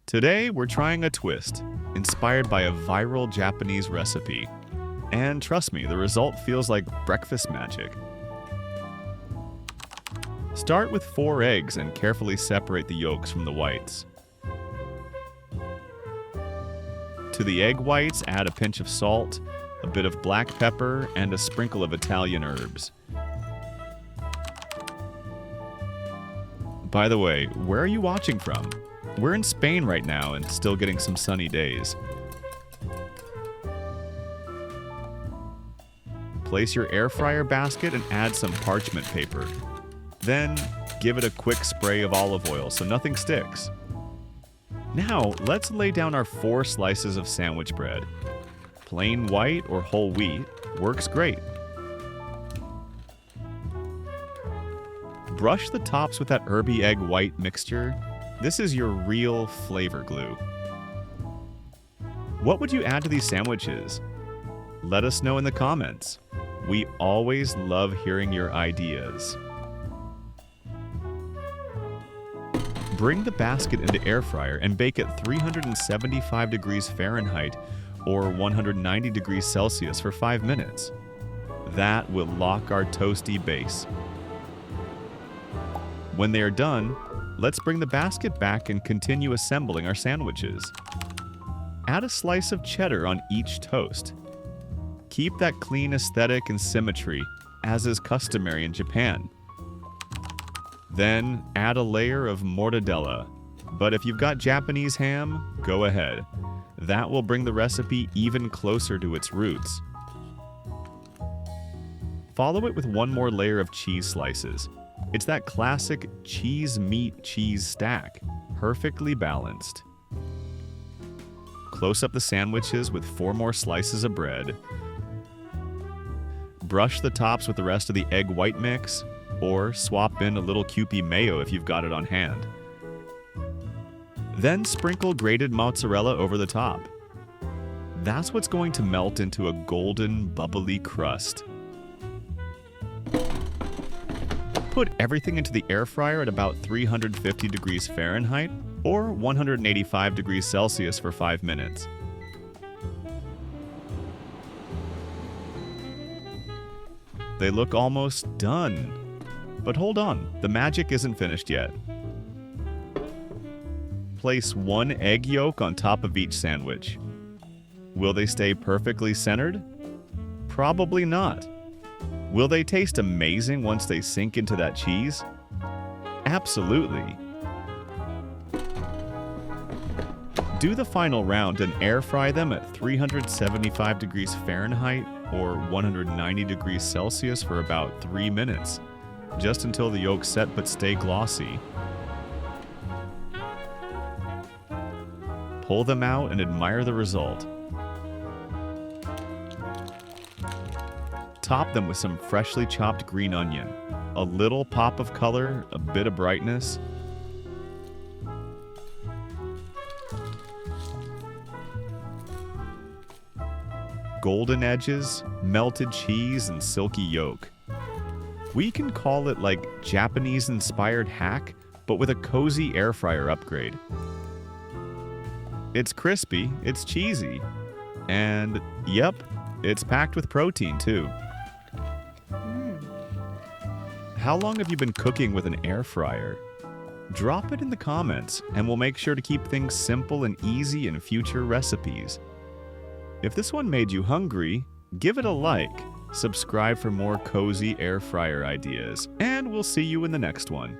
Today, we're trying a twist, inspired by a viral Japanese recipe. And trust me, the result feels like breakfast magic. Start with 4 eggs and carefully separate the yolks from the whites. To the egg whites, add a pinch of salt, a bit of black pepper, and a sprinkle of Italian herbs. By the way, where are you watching from? We're in Spain right now and still getting some sunny days. Place your air fryer basket and add some parchment paper. Then, give it a quick spray of olive oil so nothing sticks. Now, let's lay down our 4 slices of sandwich bread. Plain white or whole wheat works great. Brush the tops with that herby egg white mixture. This is your real flavor glue. What would you add to these sandwiches? Let us know in the comments. We always love hearing your ideas. Bring the basket into air fryer and bake at 375 degrees Fahrenheit or 190 degrees Celsius for 5 minutes. That will lock our toasty base. When they are done, let's bring the basket back and continue assembling our sandwiches. Add a slice of cheddar on each toast. Keep that clean aesthetic and symmetry, as is customary in Japan. Then add a layer of mortadella, but if you've got Japanese ham, go ahead. That will bring the recipe even closer to its roots. Follow it with one more layer of cheese slices. It's that classic cheese-meat-cheese stack, perfectly balanced. Close up the sandwiches with 4 more slices of bread. Brush the tops with the rest of the egg white mix, or swap in a little Kewpie mayo if you've got it on hand. Then sprinkle grated mozzarella over the top. That's what's going to melt into a golden, bubbly crust. Put everything into the air fryer at about 350 degrees Fahrenheit or 185 degrees Celsius for 5 minutes. They look almost done. But hold on, the magic isn't finished yet. Place 1 egg yolk on top of each sandwich. Will they stay perfectly centered? Probably not. Will they taste amazing once they sink into that cheese? Absolutely. Do the final round and air fry them at 375 degrees Fahrenheit or 190 degrees Celsius for about 3 minutes, just until the yolks set but stay glossy. Pull them out and admire the result. Top them with some freshly chopped green onion, a little pop of color, a bit of brightness. Golden edges, melted cheese, and silky yolk. We can call it like Japanese-inspired hack, but with a cozy air fryer upgrade. It's crispy, it's cheesy, and yep, it's packed with protein too. How long have you been cooking with an air fryer? Drop it in the comments, and we'll make sure to keep things simple and easy in future recipes. If this one made you hungry, give it a like, subscribe for more cozy air fryer ideas, and we'll see you in the next one.